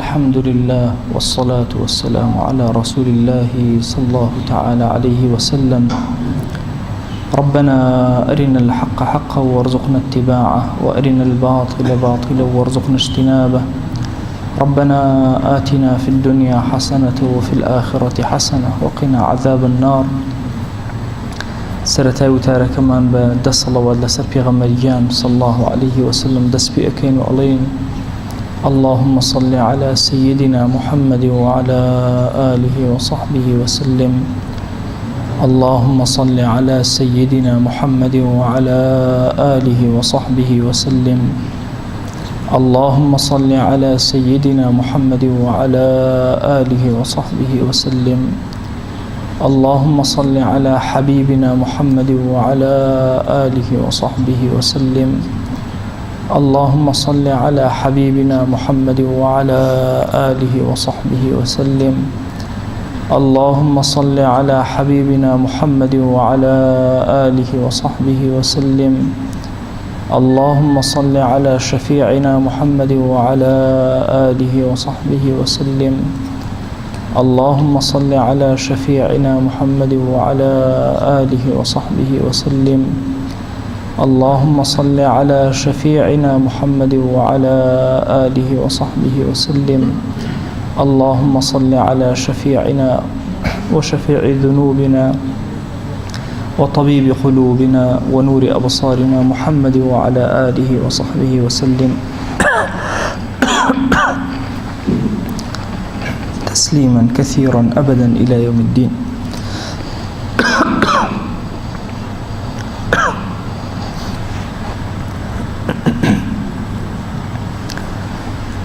الحمد لله والصلاة والسلام على رسول الله صلى الله تعالى عليه وسلم. ربنا أرنا الحق حقا وارزقنا اتباعه، وأرنا الباطل باطلا وارزقنا اجتنابه. ربنا آتنا في الدنيا حسنة وفي الآخرة حسنة وقنا عذاب النار. سرتاي وتارا كمان بدس صلوات لسر پیغمبريان صلى الله عليه وسلم دس بأكين وعلين. اللهم صل على سيدنا محمد وعلى آله وصحبه وسلم. اللهم صل على سيدنا محمد وعلى آله وصحبه وسلم. اللهم صل على سيدنا محمد وعلى آله وصحبه وسلم. اللهم صل على حبيبنا محمد وعلى آله وصحبه وسلم. اللهم صل على حبيبنا محمد وعلى آله وصحبه وسلم. اللهم صل على حبيبنا محمد وعلى آله وصحبه وسلم. اللهم صل على شفيعنا محمد وعلى آله وصحبه وسلم. اللهم صل على شفيعنا محمد وعلى آله وصحبه وسلم. اللهم صل على شفيعنا محمد وعلى آله وصحبه وسلم. اللهم صل على شفيعنا وشفيع ذنوبنا وطبيب قلوبنا ونور أبصارنا محمد وعلى آله وصحبه وسلم تسليما كثيرا أبدا إلى يوم الدين.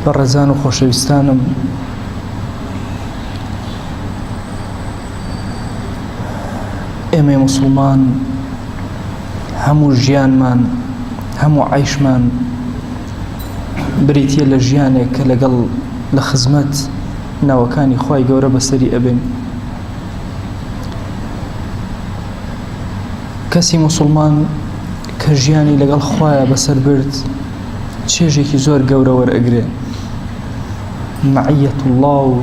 بەڕێزان و خۆشەویستانم، ئێمە موسڵمان هەموو ژیانمان، هەموو عەیشمان بریتیە لە ژیانێک کە لەگەڵ لە خزمەت ناوەکانی خوای گەورە بەسەری ئەبێن. کەسی موسڵمان کە ژیانی لەگەڵ خوایە بەسەر برد چێژێکی زۆر گەورە وەرئەگرێ. مەعیەت الله و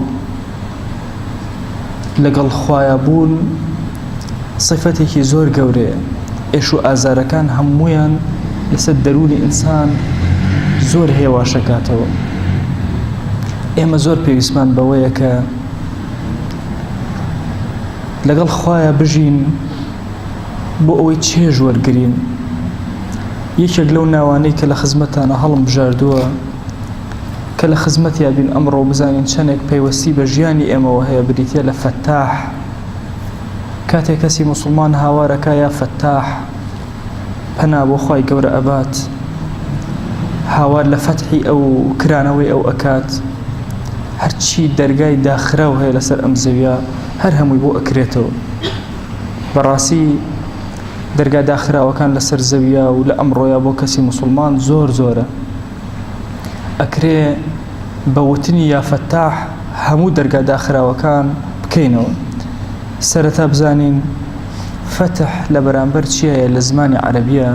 لەگەڵ خوایە بوون صفەتێکی زۆر گەورەیە. ئێش و ئازارەکان هەموویان لەسەر دەرونی ئینسان زۆر هێواشەکاتەوە. ئێمە زۆر پێویستمان بەوەیە کە لەگەڵ خوایە بژین بۆ ئەوەی چێژ وەرگرین. یەکێک لەو ناوانەی کە لە خزمەتانە هەڵم بژاردووە کە لە خزمەتیا بین ئەمڕۆ بزانین چەندێک پەیوەستی بە ژیانی ئێمەوە هەیە بریتە لە فەتاح. کاتێک کەسی موسڵمان هاوارەکە یا فەتاح پەنا بۆ خوای گەورە ئەبات، هاوار لە فەتحی ئەو کرانەوەی ئەو ئەکات، هەرچی دەرگای داخراو هەیە لەسەر ئەم زەویە هەر هەمووی بۆ ئەکرێتەوە. بەڕاستی دەرگا داخراوەکان لەسەر زەویە و لە ئەمڕۆیە بۆ کەسی موسڵمان زۆر زۆرە. ئەکرێ بە وتنی یا فەتاح هەموو دەرگا داخراوەکان بکەینەوە. سەرەتا بزانین فتح لە بەرامبەر چییە لە زمانی عەرەبیە؟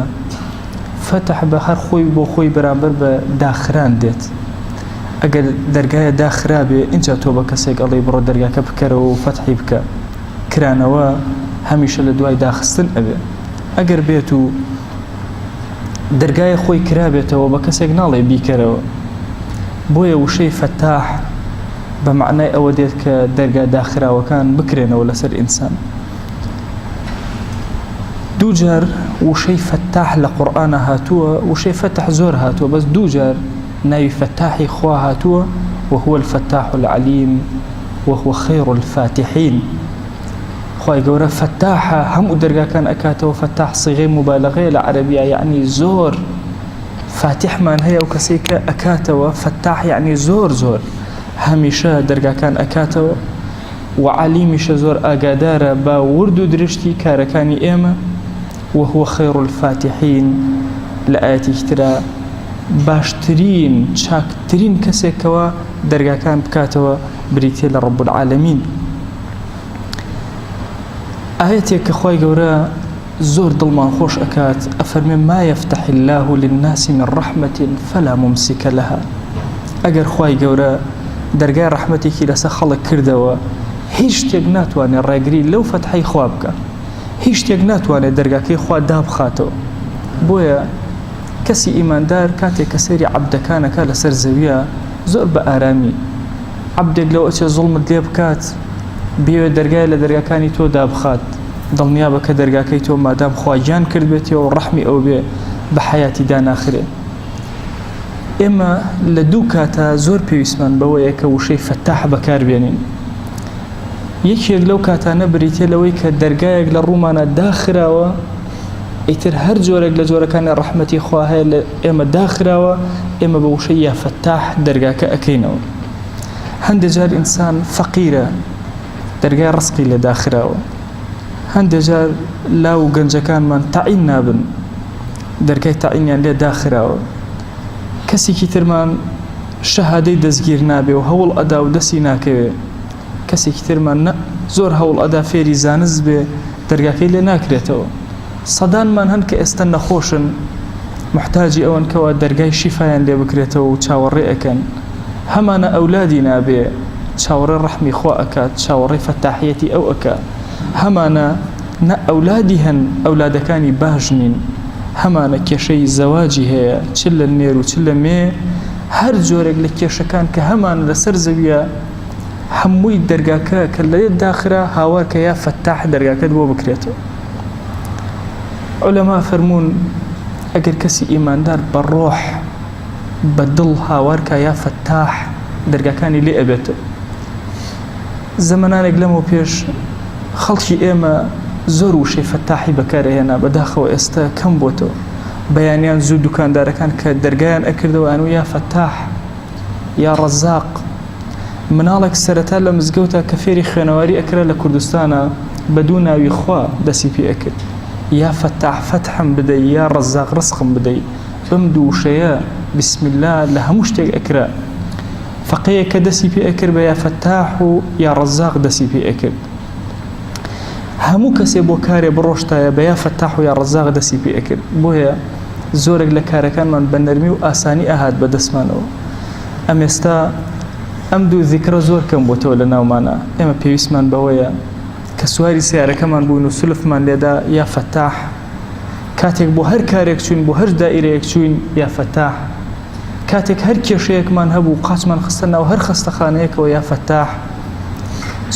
فتح بە هەر خۆی بۆ خۆی بەرامبەر بە داخران دێت. ئەگەر دەرگایە داخرابێ اینجا تۆ بە کەسێک ئەڵێ بڕۆ دەرگاکە بکەرەوە و فتحی بکە. کرانەوە هەمیشە لە دوای داخستن ئەبێ. ئەگەر بێت و دەرگایە خۆی کرابێتەوە بە کەسێک ناڵێ بیکەرەوە. بۆیە وشەی فەتاح بە معنای ئەوە دێت کە دەرگا داخراوەکان بکرێنەوە لەسەر ئینسان. دوو جار وشەی فەتاح لە قورئانە هاتووە. وشەی فەتح زۆر هاتووە، بەس دوو جار ناوی فەتاحی خوا هاتووە، وهو الفتاح العليم وهو خير الفاتحين. خوای گەورە فەتاحە هەموو دەرگاکان ئەکاتەوە. فەتاح صیغەی مبالغەیە لە عەرەبیە، یعنی زۆر. فاتحمان هەیە و کەسێک کە ئەکاتەوە. فەتاح یعنی زۆر زۆر، هەمیشە دەرگاکان ئەکاتەوە. و عەلیمیشە زۆر ئاگادارە بە ورد و درشتی کارەکانی ئێمە. وهو خير الفاتحين لە ئاەتێکی ترە باشترین چاکترین کەسێکەوە دەرگاکان بکاتەوە بریتێ لە ڕەب العالەمین. آياتك كخوي جورا زور ظلمان خوش أكات أفرمي ما يفتح الله للناس من رحمة فلا ممسك لها. أجر خوي جورا دەرگای ڕەحمەتێکی لەسەر خەڵک کردەوە هیچ شتێک ناتوانێت ڕێگری لەو فەتحەی خوا بکە، هیچ شتێک ناتوانێت دەرگاکەی خوا دابخاتەوە. بۆیە کەسی ئیماندار کاتێک کە سەیری عەبدەکانەکە لەسەر زەویە زۆر بە ئارامی عەبدێک لەو ئەچێ زوڵمت لێ بکات بێوێت دەرگای لە دەرگاکانی تۆ دابخات، دڵنیا بە کە دەرگاکەی تۆ مادام خوا گیان کرد بێتەوە و ڕەحمی ئەو بێ بە حەیاتی داناخرێ. ئێمە لە دوو کاتە زۆر پێویستمان بەوەیە کە وشەی فەتاح بەکاربێنین. یەکێک لەو کاتانە بریتێ لەوەی کە دەرگایەک لە ڕوومانە داخراوە، ئیتر هەر جۆرێک لە جۆرەکانی ڕەحمەتی خوا هەیە لە ئێمە داخراوە، ئێمە بە وشەی یا فەتاح دەرگاکە ئەکەینەوە. هەندێک جار ئینسان فەقیرە، دەرگای ڕزقی لێ داخراوە. هەندێک جار لاو و گەنجەکانمان تەعین نابن، دەرگای تەعینیان لێ داخراوە. کەسێکی ترمان شەهادەی دەستگیر نابێ و هەوڵ ئەدا و دەستی ناکەوێ، کەسێکی ترمان زۆر هەوڵ ئەدا فێری زانست بێ دەرگاکەی لێ ناکرێتەوە. سەدانمان هەن کە ئێستا نەخۆشن، محتاجی ئەوەن کەوا دەرگای شیفایان لێ بکرێتەوە و چاوەڕێ ئەکەن. هەمانە ئەولادی نابێ چاوەڕێ ڕەحمی خوا ئەکات، چاوەڕێ فەتاحیەتی ئەو ئەکا. هەمانە نە ئەولادی هەن ئەولادەکانی باش نین، هەمانە کێشەی زەواجی هەیە، چ لە نێر و چ لە مێ، هەر جۆرێک لە کێشەکان کە هەمان لەسەر زەویە هەمووی دەرگاکە کە لەیە داخرا هاوار کە یا فەتاح دەرگاکەت بۆ بکرێتەوە. عولەما فەرمون ئەگەر کەسی ئیماندار بە ڕۆح بە دڵ هاوار کە یا فەتاح دەرگاکانی لێ ئەبێتەوە. زەمانانێک لەمەوە پێش خەڵکی ئێمە زۆر وشەی فەتاحی بەکارهێنا، بەداخەوە ئێستا کەم بۆتەوە. بەیانیان زوو دوکاندارەکان کە دەرگایان ئەکردەوە ئەنوو یا فەتاح یا ڕەزاق. مناڵێک سەرەتا لە مزگەوتە کە فێری خوێنەواری ئەکرا لە کوردستانە بەدوو ناوی خوا دەسی پێ ئەکرد، یا فەتاح فەتحم بدەی یا ڕەزاق ڕزقم بدەی. بەم دوو وشەیە بسم الله لە هەموو شتێک ئەکرا. فەقەیە کە دەسی پێ ئەکرد بە یا فەتاح و یا ڕەزاق دەسی پێ ئەکرد. هەموو کەسێ بۆ کارێ بڕۆشتایە بە یا فەتاح و یا ڕەزاق دەسی پێ ئەکرد. بۆیە زۆرێک لە کارەکانمان بە نەرمی و ئاسانی ئاهات بەدەستمانەوە. ئەم ئێستا ئەم دوو ذیکرە زۆر کەم بۆتەوە لە ناومانە. ئێمە پێویستمان بەوەیە کە سواری سیارەکەمان بوون و سولفمان لێدا یا فەتاح، کاتێک بۆ هەر کارێک چوین، بۆ هەر دائیرەیەک چوین یا فەتاح، کاتێک هەر کێشەیەکمان هەبوو قاچمان خستە ناو هەر خەستەخانەیەکەوە یا فەتاح.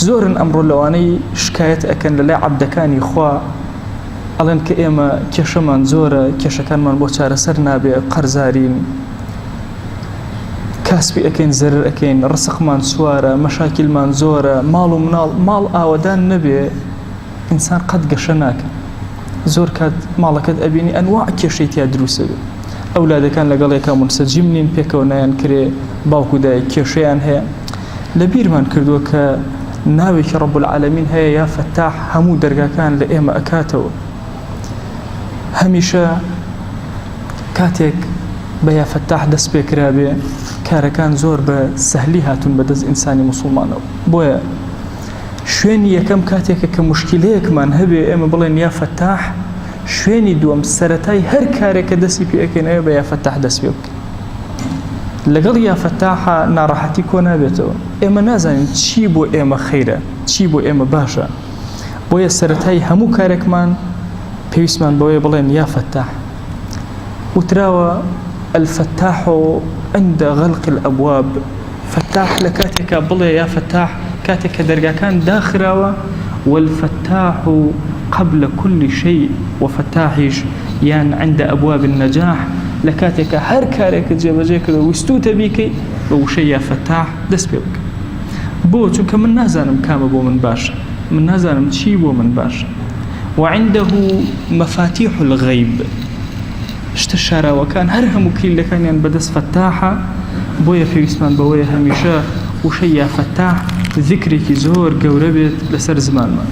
زۆرن ئەمڕۆ لەوانەی شکایەت ئەکەن لەلای عەبدەکانی خوا، ئەڵێن کە ئێمە کێشەمان زۆرە، کێشەکانمان بۆ چارەسەر نابێ، قەرزارین، کاسبی ئەکەین، زەرر ئەکەین، ڕسقمان سوارە، مەشاکیلمان زۆرە، ماڵ و مناڵ ماڵ ئاوەدان نەبێ ئینسان قەت گەشە ناکە. زۆر کات ماڵەکەت ئەبینی ئەنواع کێشەی تیا دروستە بێ. ئەولادەکان لەگەڵێکا منسەجیم نین، پێکەوە نایان کرێ، باوکو دایک کێشەیان هەیە. لە بیرمان کردووە کە ناوێکی ڕەب العالەمین هەیە یا فەتاح هەموو دەرگاکان لە ئێمە ئەکاتەوە. هەمیشە کاتێک بە یا فەتاح دەست پێکرابێ کارەکان زۆر بە سەهلی هاتون بەدەست ئینسانی موسڵمانەوە. بۆیە شوێنی یەکەم کاتێکە کە مشکلەیەکمان هەبێ ئێمە بڵێن یا فەتاح، شوێنی دووەم سەرەتای هەر کارێکە دەستی پێ ئەکەین ئەوە بە یا فەتاح دەست پێ بکەین. لەگەڵ یا فەتاحە ناڕەحەتی کۆ نابێتەوە. ئێمە نازانین چی بۆ ئێمە خەیرە، چی بۆ ئێمە باشە. بۆیە سەرەتای هەموو کارێکمان پێویستمان بەوەی بڵێن یا فەتاح. وتراوە الفتاح عند غلق الأبواب. فتاح لكاتك بڵێ يا فتاح كاتك درجاكان داخراوە، والفتاح قبل كل شيء، وفتاحش يعني عند أبواب النجاح. لكاتك هر كارك جێبەجێ کرد وستوتە بیکەی بە وشەی یا فتاح دەست پێ بکە. بۆ چونکە من نازانم کامە بۆ من باشە، من نازانم چی بۆ من باشە. وعنده مفاتيح الغيب. شتە شاراوەکان هەر هەموو کلیلەکانیان بەدەست فەتاحە. بۆیە پێویستمان بەوەیە هەمیشە وشەی یا فەتاح ذیکرێکی زۆر گەورە بێت لەسەر زمانمان.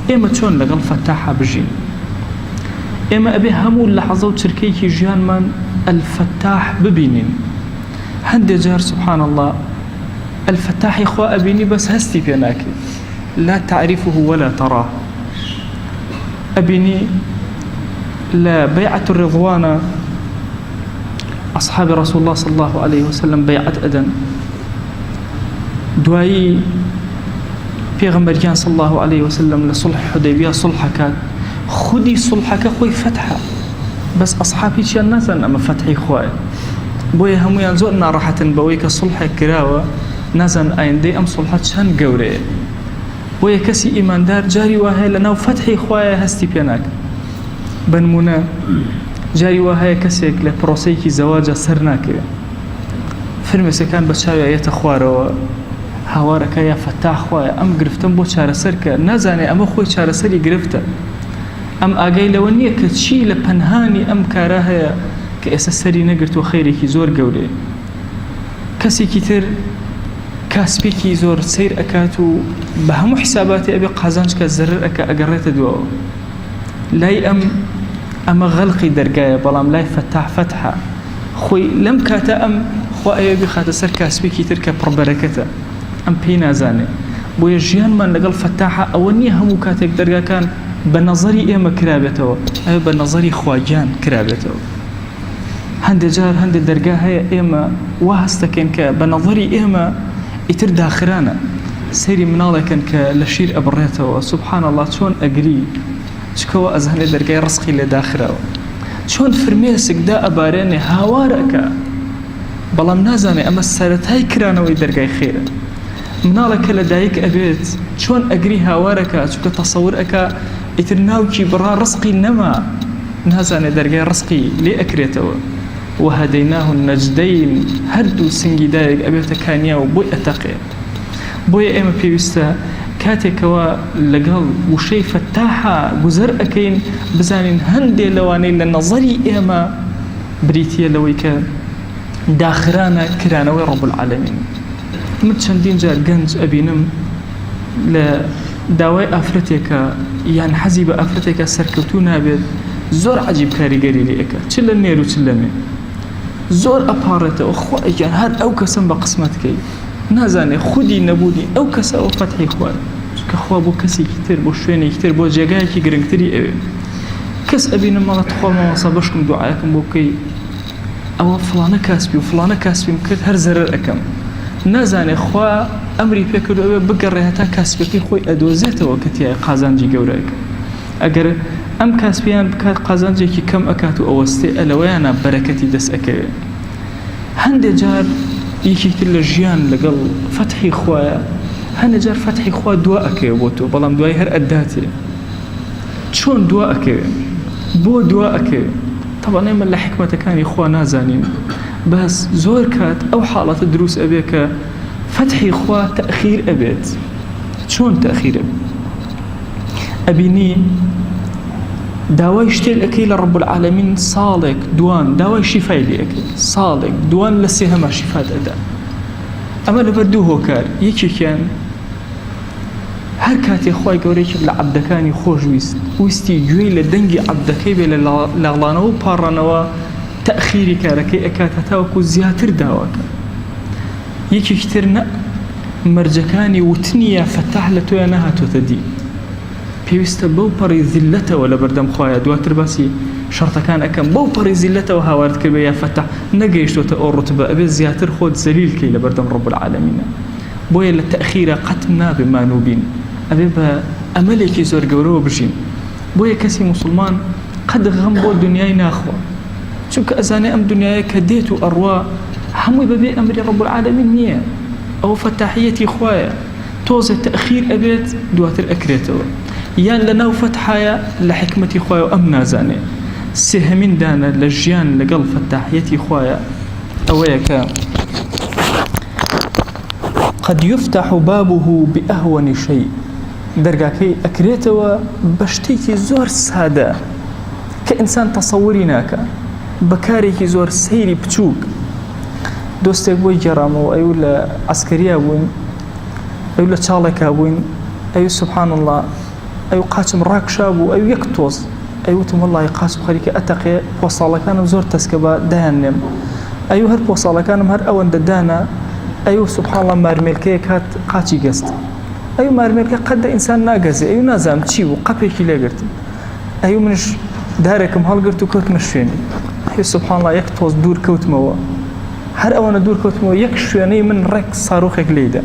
ئێمە چۆن لەگەڵ فەتاحە بژین؟ ئێمە ئەبێ هەموو لەحەزە و چرکەیەکی ژیانمان الفەتاح ببینین. هەندێک جار سبحان الله الفەتاحی خوا ئەبینی بەس هەستی پێ ناکەی، لا تعرفه ولا تراه. ئەبینی لا بيعة الرضوان أصحاب رسول الله صلى الله عليه وسلم بيعة أدن. دوایی پێغەمبەریان صلی الله عليه وسلم لە صلح حودەیبیا صلحەکات خودی صلحەکە خۆی فتحە بەس ئەصحاب هیچیان نازانن ئەمە فتحی خوایە بۆیە هەمویان زۆر ناڕەحەتن بەوەی کە صلحێک کراوە نازان ئایندەی ئەم صلحە چەند گەورەیە بۆیە کەسی ئیماندار جاری وا هەیە لەناو فتحی خوایە هەستی پێ ناکە بەنمونە جاری وا هەیە کەسێک لە پرۆسەیەکی زەواجە سەر ناکەوێت فرمێسەکان بە چاوی ئەیەتە خوارەوە هاوارەکە یا فەتاح خوایە ئەم گرفتم بۆ چارەسەر کە نازانێ ئەمە خۆی چارەسەری گرفتە ئەم ئاگای لەوە نییە کە چی لە پەنهانی ئەم کارە هەیە کە ئێستا سەری نەگرتووە خەیرێکی زۆر گەورەیە کەسێکی تر کاسپێکی زۆر سیر ئەکات و بە هەموو حساباتی ئەبێ قازانج کە زەرر ئەکە ئەگەڕێتە دووەوە لای ئەمە غەڵقی دەرگایە بەڵام لای فەتاح فەتحە خۆی لەم کاتە ئەم خوا ئەوێ بخاتە سەر کاسپێکی تر کە پڕبەرەکەتە ئەم پێی نازانێ بۆیە ژیانمان لەگەڵ فەتاحە ئەوە نییە هەموو کاتێک دەرگاکان بە نەزەری ئێمە کرابێتەوە ئەوێ بە نەزەری خواگیان کرابێتەوە هەندێک جار هەندێک دەرگا هەیە ئێمە وا هەستەکەین کە بە نەظەری ئێمە ئیتر داخرانە سەیری مناڵێکن کە لە شیر ئەبڕێتەوە سوبحان الله چۆن ئەگری چکەوە ئەزانێ دەرگای ڕزقی لێ داخراوە چۆن فرمێسکدا ئەبارێنێ هاوارەکە بەڵام نازانێ ئەمە سەرەتای کرانەوەی دەرگای خێرە مناڵێکە لە دایک ئەبێت چۆن ئەگری هاوارەکە چونکە تەسەور ئەکا ئیتر ناوکی بڕا ڕزقی نەما نازانێ دەرگای ڕزقی لێ ئەکرێتەوە وهديناه النجدين هردو سنگی دایک ئەبێتە کانیا و بۆی ئەتەقێ بۆیە ئێمە پێویستە کاتێکەوە لەگەڵ وشەی فەتاحە گوزەر ئەکەین بزانین هەندێ لەوانەی لە نەزەری ئێمە بریتیە لەوەی کە داخرانە کرانەوەی ڕەب العالەمین من چەندین جار گەنج ئەبینم لە داوای ئافرەتێکە یان حەزی بە ئافرەتێکە سەرکەوتوو نابێت زۆر عەجیب کاریگەری لێ ئەکات چ لە نێر و چ لە مێ زۆر ئەپارێتەوە خوایان هەر ئەو کەسم بە قسمەتکەی نازانێ خودی نەبوودی ئەو کەسە ئەو فەتحی خوارد چونکە خوا بۆ کەسێکی تر بۆ شوێنێکی تر بۆ جێگایەکی گرنگتری ئەوێ کەس ئەبینم مەڵەت خوا مەوەسا بەشکم دوعایەکەم بۆ بکەی ئەوە فڵانە کاسبی و فڵانە کاسبیم کرد هەر زەرەر ئەکەم نازانێ خوا ئەمری پێکرد ئەوێ بگەڕێ هەتا کاسبەکەی خۆی ئەدۆزێتەوە کە تیایە قازانجی گەورەیەکە ئەگەر ئەم کاسبیان بکات قازانجێکی کەم ئەکات و ئەوەستێ ئەلەوەیانە بەرەکەتی دەست ئەکەوێ هەندێک جار یەکی تر لە ژیان لەگەڵ فەتحی خوایە هەندێک جار فەتحی خوا دوا ئەکەوێ بۆ تۆ بەڵام دوای هەر ئەداتێ چۆن دوا ئەکەوێ بۆ دوا ئەکەوێ طبعا ئێمە لە حکمەتەکانی خوا نازانین بەس زۆر کات ئەو حاڵەتە دروست ئەبێ کە فەتحی خوا تەخیر ئەبێت چۆن تەخیر ئەبێت ئەبینی داوای شتێک ئەەکەی لە ڕەب العالەمین ساڵێک دوان داوای شیفای لێ ئەەکەی ساڵێک دوان لە سێهەما شیفات ئەدا ئەمە لەبەر دوو هۆکار یەکێکیان هەر کاتێک خوای گەورەیەک لە عەبدەکانی خۆشویست ویستی گوێی لە دەنگی عەبدەکەی بێ لە لاڵانەوە و پاڕانەوە تەخیری کارەکەی ئەکات هەتاوەکو زیاتر داواکە یەکێکی تر مەرجەکانی وتنیە فەتاح لە تۆیان نەهاتۆتە دی پێویستە بەو پەڕی زیلەتەوە لە بەردەم خوایە دواتر باسی شەرتەکان ئەەکەم بەو پەڕی زیلەتەوە هاوارد کرد بە یا فەتاح نەگەیشتۆتە ئەو ڕوتبە ئەبێ زیاتر خۆت زەلیلکەی لە بەردەم ڕەب العالەمینە بۆیە لە تەخیرە قەتم نابێ مانوبین ئەبێ بە ئەمەلێکی زۆر گەورەوە بژین بۆیە کەسی موسڵمان قەد غەم بۆ دنیای ناخوا چونکە ئەزانێ ئەم دنیایە کە دێت و ئەڕوا هەمووی بەبێ ئەمری ڕەب العالەمین نییە ئەو فەتاحیەتی خوایە تۆزە تەخیر ئەبێت دواتر ئەکرێتەوە یان لە ناو فەتحایە لە حکمەتی خوایە و ئەم نازانێ سێهەمین دانە لە ژیان لەگەڵ فەتاحیەتی خوایە ئەوەیە کە قد يفتح بابه بأهون شيء دەرگاکەی ئەکرێتەوە بە شتێکی زۆر سادە کە ئینسان تەسەووری ناکە بەکارێکی زۆر سەیری بچووک دۆستێک بۆی گێڕامەوە ئەو لە عەسکەریە بووین ئەو لە چاڵێکا بووین ئەو سبحان الله ئەو قاچم ڕاکشا بوو ئەو یەک تۆز ئەوتم وەڵڵی قاچم خەریکە ئەتەقێ پۆساڵەکانم زۆر تەسکە بە دایان نێم ئەو هەر پۆساڵەکانم هەر ئەوەندە دانا ئەو سبحان الله مارمێلکەیە کات قاچی گەست ئەو مارمێلکە قەدە ئینسان ناگەزێ ئەو نازانم چی بوو قەپێکی لێگرتم ئەو منش دارێکم هەڵگرت و کەوتمە شوێنی ئەو سبحان الله یەک تۆز دوور کەوتمەوە هەر ئەوەنە دوور کەوتمەوە یەک شوێنەی من ڕێک ساڕۆخێک لێیدا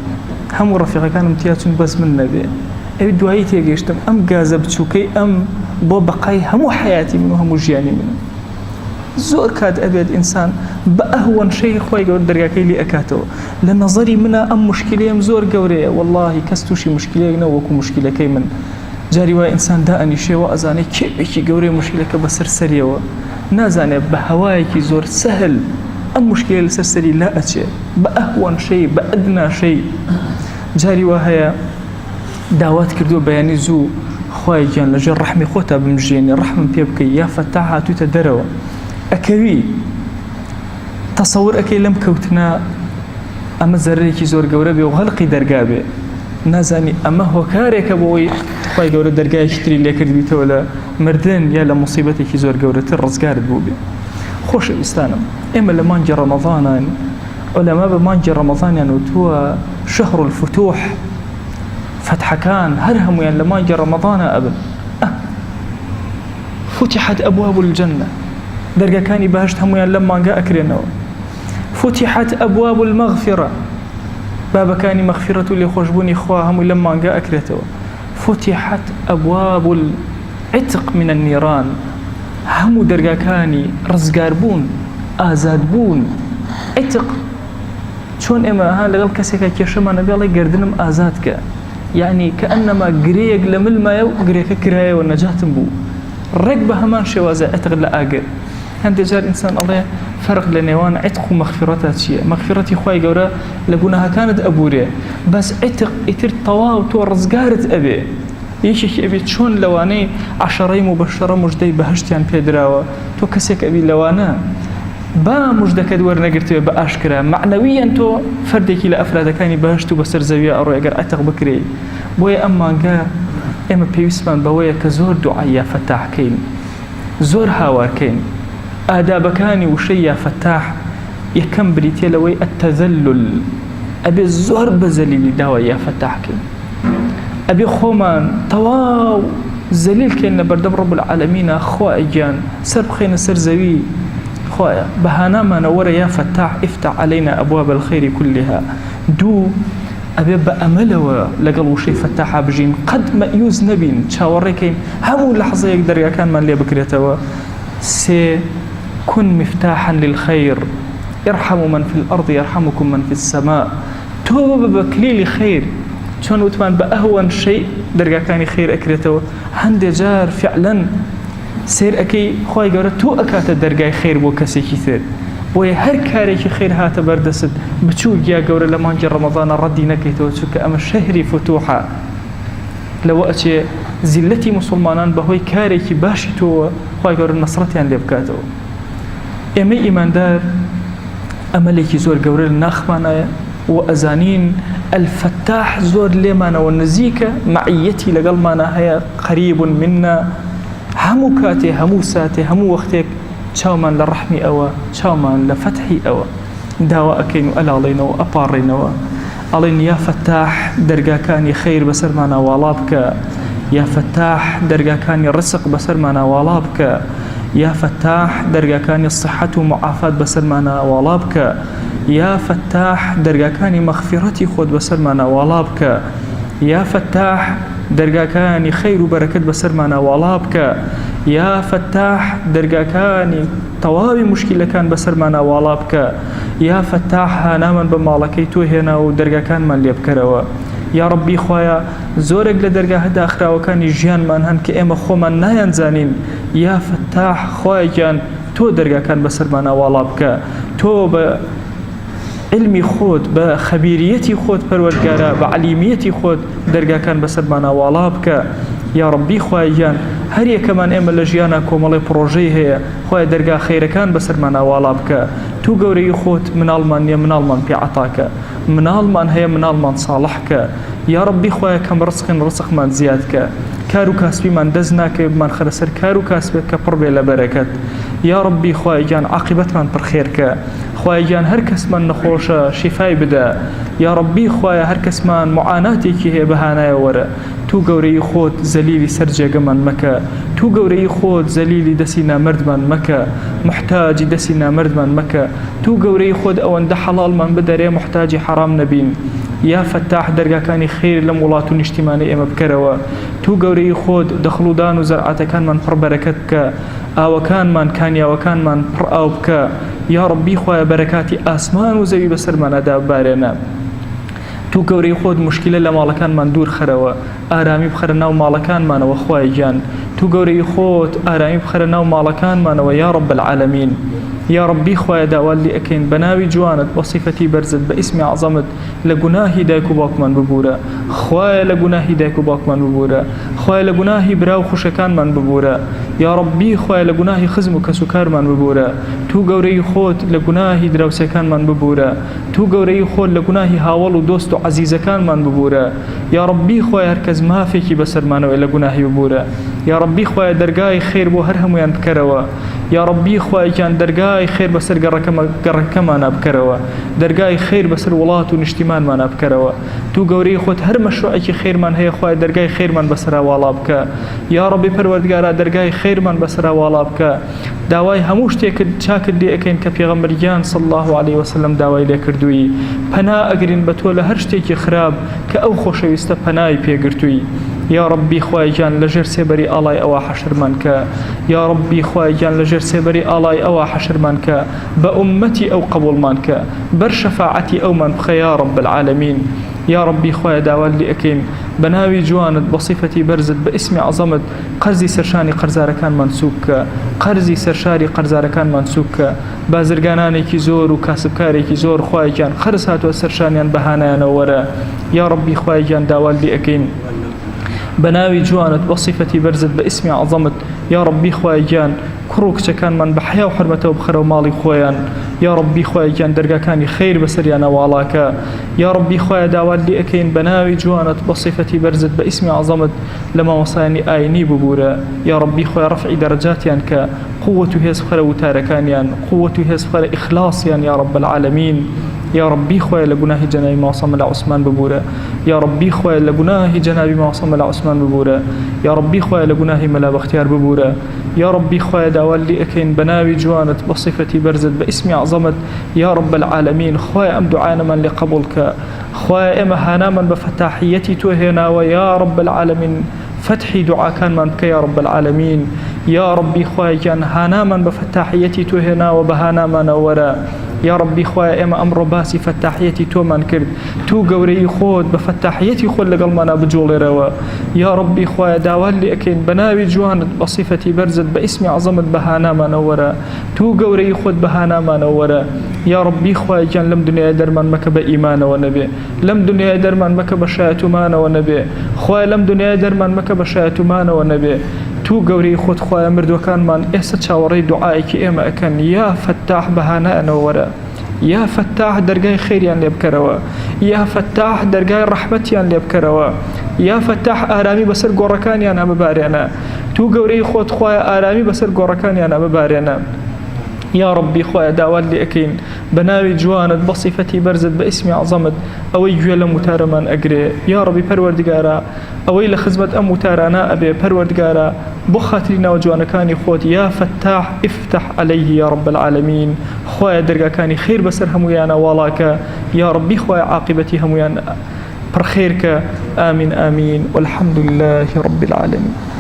هەموو ڕەفیقەکانم تیا چون بەس من نەبێ ئەوی دوایی تێگەیشتم ئەم گازە بچووکەی ئەم بۆ بەقای هەموو حیاتی من و هەموو ژیانی من زۆر کات ئەبێت ئینسان بە ئەهوەن شەی خۆی گەورە دەرگاکەی لێ ئەکاتەوە لە نەزەری منە ئەم مشکلەیەم زۆر گەورەیە واللهی کەس تووشی مشکلەیەک نەوەکو مشکلەکەی من جاری وای ئینسان دائەنیشێەوە ئەزانێت کێبێکی گەورەی مشکلەکە بەسەر سەریەوە نازانێت بە هەوایەکی زۆر سەهل ئەم مشکلە لەسەر سەری لا ئەچێ بە ئەهوەن شەی بە ئەدنا شەی جاری وا هەیە داوات کردووە بەیانی زوو خوای گیان لەژێر ڕەحمی خۆتا بمژێنی ڕەحمم پێ بکەی یا فەتاح هاتوویتە دەرەوە ئەکەوی تەسەور ئەەکەی لەم کەوتنە ئەمە زەرێکی زۆر گەورە بێ و هەڵقی دەرگا بێ نازانی ئەمە هۆکارێکە بۆی خوای گەورە دەرگایەکی تری لێ کردویتەوە لە مردن یا لە موسیبەتێکی زۆر گەورەتر ڕزگارت بوو بێ خۆشەویستانم ئێمە لە مانگی ڕەمەضانان ئەولەما بە مانگی ڕەمەضانیان وتووە شەهر الفتوح فتحەکان هەر هەمویان لە مانگی ڕەمەضانە ئەبن فتحت أبواب الجنة دەرگاکانی بەهشت هەمویان لەم مانگە ئەکرێنەوە فتحت أبواب المغفرة بابەکانی مەغفرەت و لێخۆشبوونی خوا هەمووی لەم مانگە ئەکرێتەوە فتحت أبواب العتق من النيران هەموو دەرگاکانی ڕزگاربوون ئازادبوون عتق چۆن ئێمە ها لەگەڵ کەسێکە کێشەمانە بێڵی گردنم ئازادکە یعنی کە ئەنەما گرەیەک لە ملمایە و گرێکە کرایەوە نەجاتم بوو ڕێک بە هەمان شێوازە عتق لە ئاگر هەندێک جار ئینسان ئەڵێ فەرق لە نێوان عتق و مەغفرەتە چییە مەغفرەتی خوای گەورە لە گوناهەکانت ئەبورێ بەس عتق ئیتر تەواو تۆ ڕزگارت ئەبێ یەکێکی ئەبێت چۆن لەوانەی عەشەڕەی مبەشەرە موژدەی بەهشتیان پێدراوە تۆ کەسێک ئەبی لەوانە با موژدەکەت وەرنەگرتوێ بە ئاشکرا معنەویەن تۆ فەردێکی لە ئەفرادەکانی بەهشت و بەسەر زەویە ئەڕۆی ئەگەر عتق بکرێ بۆیە ئەم مانگە ئێمە پێویستمان بەوەیە کە زۆر دوعای یا فەتاحکەین زۆر هاوارکەین ئادابەکانی وشەی یا فەتاح یەکەم بریتێ لەوەی ئەتەذەلل ئەبێ زۆر بەزەلیلی داوای یا فەتاحکەین ئەبێ خۆمان تەواو زەلیلکەین لە بەردەم ڕەب العالەمینە خوای گیان سەر بخەینە سەر زەوی خوایە بەهانامانە وەرە یا فەتاح ئفتح عەلەینا ئەبواب الخەیر كلها دوو ئەبێ بە ئەمەلەوە لەگەڵ وشەی فەتاحا بژین قەد مەئیوز نەبین چاوەڕێکەین هەموو لەحظەیەک دەرگاکانمان لێ بکرێتەوە سێ كن مفتاحا للخير ارحموا من في الأرض يرحمكم من في السماء تو بكليل خير چون وتمان بأهون شيء درجة خير أكرته هند جار فعلا سير أكي خواهي قولة تو أكات درجة خير بو كسي كثير بوي هر كاريك خير هات بردست بچو يا قولة لما نجي رمضان ردي نكيتو چوك أما شهري فتوحا لو أتي زلتي مسلمانان بهوي كاريك باشي تو خواهي قولة نصرتيان لبكاتو ئێمە ئیماندار ئەمەلێکی زۆر گەورە لە ناخمانایە و ئەزانین ئەلفەتاح زۆر لێمانەوە نزیکە مەعیەتی لەگەڵمانە هەیە قەریب منا هەموو کاتێ هەموو ساتێ هەموو وەختێک چاومان لە ڕەحمی ئەوە چاومان لە فەتحی ئەوە داوا ئەکەین و ئەلاڵێنەوە ئەپاڕێنەوە ئەڵێن یا فەتاح دەرگاکانی خەیر بەسەرمانە واڵا بکە یا فەتاح دەرگاکانی ڕزق بەسەرمانە واڵا بکە يا فتاح درجاكاني الصحة ومعافاة بسرمانا والابك يا فتاح درجاكاني مغفرتي خود بسرمانا والابك يا فتاح درجاكاني خير وبركة بسرمانا والابك يا فتاح درجاكاني طوابي مشكلة كان بسرمانا والابك يا فتاح هناما بمالكيتو هنا ودرجاكان من ليبكروا يا ربي خوايا زورك لدرجة هدا أخرى وكان يجيان من هن كإما خوما نايان زانين يا فتاح خوايا جان تو درجة كان بسرمانا والابك تو بعلمي خود بخبيريتي خود پروردگارا بعليميتي خود درجة كان بسرمانا والابك يا ربي خوايا جان هر كمان إما لجيانا كومالي بروجي هي خوايا درجة خير كان بسرمانا والابك تو قوري خود من ألمانيا من ألمان بعطاك من ألمان هي من ألمان صالحك يا ربي خوايا كم رزق من زيادك كارو كاسبي من دزناك من خرسر كارو كاسبي كبربي لبركات يا ربي خوايا جان عاقبت من برخيرك خوايا جان هر كس من نخوشة شفاي بدا يا ربي خوايا هر كس من معاناتي كي هي بهانا ورا تو قوري خود زليلي سرجة من مكة تو قوري خود زليلي دسينا مرد من مكة محتاج دسينا مرد من مكة تو قوري خود او اند حلال من بدري محتاج حرام نبين یا فتاح دەرگاکانی خێر لەم وڵات و نیشتیمانی ئێمە بکەرەوە تو گەورەی خۆت دەخڵودان و زەرعاتەکانمان پڕ بەرەکەت بکە ئاوەکانمان کانیاوەکانمان پڕ ئاو بکە یا ڕەبی خۆیە بەرەکاتی ئاسمان و زەوی بەسەرمانەدا ببارێنە تو گەورەی خۆت مشکلە لە ماڵەکانمان دوور خەرەوە ئارامی بخەرە ناو ماڵەکانمانەوە خوای گیان تو گەورەی خۆت ئارامی بخەرە ناو ماڵەکانمانەوە یا رب العالمین یا ربی خوای داوات لێ ئەکەین بە ناوی جوانت بە صیفەتی بەرزت بە ئیسمی عەزەمت لە گوناهی دایک و باوکمان ببورە خوایە لە گوناهی دایک و باوکمان ببورە خوایە لە گوناهی برا و خوشەکانمان ببورە یا ربی خوایە لە گوناهی خزم و کەس و کارمان ببورە تو گەورەی خۆت لە گوناهی دراوسەکانمان ببورە تو گەورەی خۆت لە گوناهی هاوڵ و دۆست و عەزیزەکانمان ببورە یا ربی خوایە هەر کەس مافێکی بەسەرمانەوە لە گوناهی ببورە یا ربی خوایە دەرگای خێر بۆ هەر هەمویان بکەرەوە یا ربی خوایەکیان دەرگای خێر بەسەر گەڕەکەمانە بکەرەوە دەرگای خێر بەسەر وڵات و نیشتیمانمانە بکەرەوە تو گەورەی خۆت هەر مەشروعێکی خێرمان هەیە خوای دەرگای خێرمان بەسەرا واڵا بکە یا ربی پەروەردگارە دەرگای خێرمان بەسەرا واڵا بکە داوای هەموو شتێکت چاکت لێ ئەەکەین کە پێغەمبەریان صلی الله علیه وسلم داوای لێ کردووی پەنا ئەگرین بە تۆ لە هەر شتێکی خراپ کە ئەو خۆشەویستە پەنای پێگرتووی یا ربی خوای جان لەژێر سێبەری ئاڵای ئەوە حەشرمان کە یا ربی خوای جان لەژێر سێبەری ئاڵای ئەوە حەشرمان کە بە ئومەتی ئەو قبوڵمان کە بەر شەفاعەتی ئەومان بخە یا رب العالمین یا ربی خوای داوات لێ ئەکەین بە ناوی جوانت بە صیفەتی بەرزت بە ئیسمی عەزەمت قەرزی سەرشانی قەرزارەکانمان سووک کە قەرزی سەرشاری قەرزارەکانمان سووک کە بازرگانانێکی زۆر و کاسبکارێکی زۆر خوای جان قەرز هاتووە سەرشانیان بەهانایانەوە وەرە یا ربی خوای جان داوات لێ ئەکەین بناوي جوانت بصفتي برزت باسمي عظمت يا ربي خويا جان كروك كان من بحيا وحرمته وبخير ومالي خويا يا ربي خويا جان درجا كان خير بسريانا والاك يا ربي خويا داوات لي اكين بناوي جوانت بصفتي برزت باسمي عظمت لما وصاني ايني ببورا يا ربي خويا رفعي درجاتي يعني قوته هي سخره وتاركان يعني قوته هي سخره اخلاص يعني يا رب العالمين يا ربي خويا لجناه جنابي معصم العثمان ببورة يا ربي خويا لجناه جنابي معصم العثمان ببورة يا ربي خويا لجناه ملا باختيار ببورة يا ربي خويا داولي أكين بناوي جوانت بصفتي برزت باسمي عظمت يا رب العالمين خويا أم دعانا من لقبولك خويا إما هانا من بفتاحيتي توهنا ويا رب العالمين فتحي دعاء كان من بك يا رب العالمين يا ربي خويا جان هانا من بفتاحيتي توهنا وبهانا من ورا يا ربي خويا إما أمر باسي فتاحيتي تو من كرد تو قوري خود بفتاحيتي خود لقلمنا بجول روا يا ربي خويا داولي أكين بناوي جوان بصفتي برزت باسمي عظمت بهانا ما نورا تو قوري خود بهانا ما نورا يا ربي خويا جان لم دنيا درمان مك بإيمان ونبي لم دنيا درمان مك بشاية مان ونبي خويا لم دنيا درمان مك بشاية مان ونبي تو قوري خود خويا مردوكان من إحسا تشاوري دعائك إما أكن يا فتاح بهانا نورا يا فتاح درجاي خيريان ليبكروا يا فتاح درجاي رحمتيان ليبكروا يا فتاح آرامي بسر قركاني أنا ببارينا تو قوري خود خويا آرامي بسر قركاني أنا ببارينا يا ربي خويا داوات لي أكين بناوي جوانت بصفتي برزت باسمي عظمت أوي جوال متارمان أقري يا ربي پروردگارا أوي لخزمت أم متارانا أبي پروردگارا بخاترنا وجوانا كاني خوت يا فتاح افتح عليه يا رب العالمين خويا درقا كاني خير بسر همويانا والاك يا ربي خويا عاقبتي همويانا برخيرك آمين آمين والحمد لله رب العالمين.